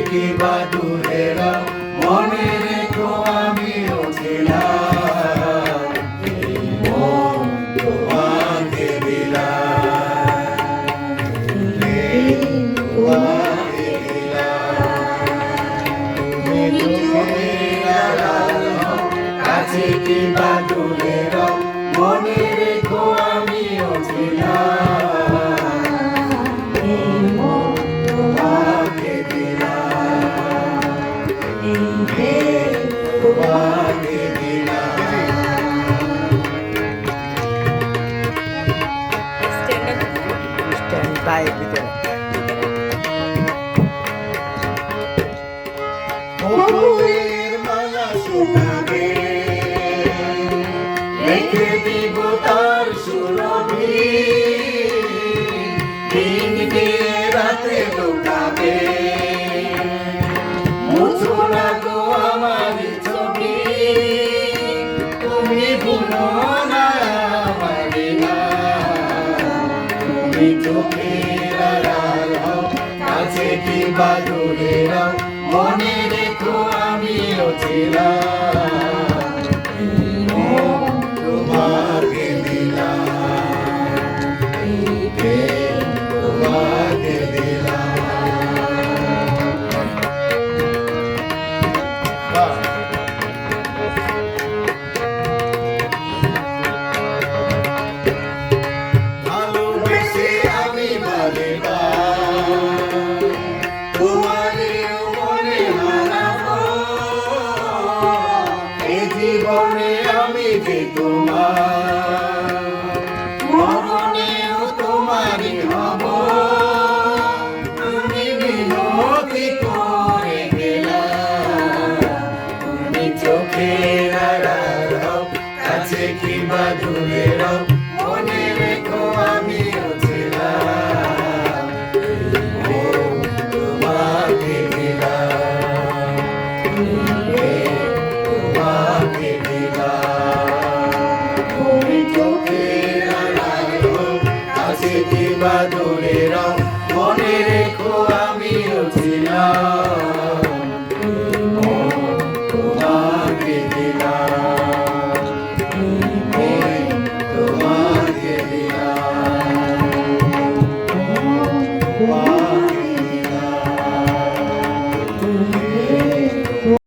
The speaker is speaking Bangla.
কি বা দূরে রাও, মনে রেখো আমিও ছিলাম। এই মন তোমাকে দিলাম, এই তোমাকে দিলাম। তুমি চোখের আড়াল হও, কাছে কি বা দূরে রাও, মনে রেখো আমিও ছিলাম। এই মন তোমাকে দিলাম, এই তোমাকে স্ট্যান্ড বাই ভিতরে ফুলের মালা শোনাবে, রেখে দিব তার সুরভি, দিন দিয়ে রাতে লুকাবে, মুছো না গো আমার ছবি, তুমি ভুলো না আমার নাম। তুমি চোখের আড়াল হও, কাছে কি বা দূরে রাও, মনে রেখো আমিও ছিলাম। এই মন তোমাকে দিলাম, এই প্রেম তোমাকে দিলাম। ভালোবেসে আমি বারেবার তোমারেও মনে হারাবো, এ জীবনে আমি যে তোমার, মরণেও তোমারই হব। তুমি বিনতি করে গেলা, তুমি চোখের আড়াল হও, কাছে কি বা দূরে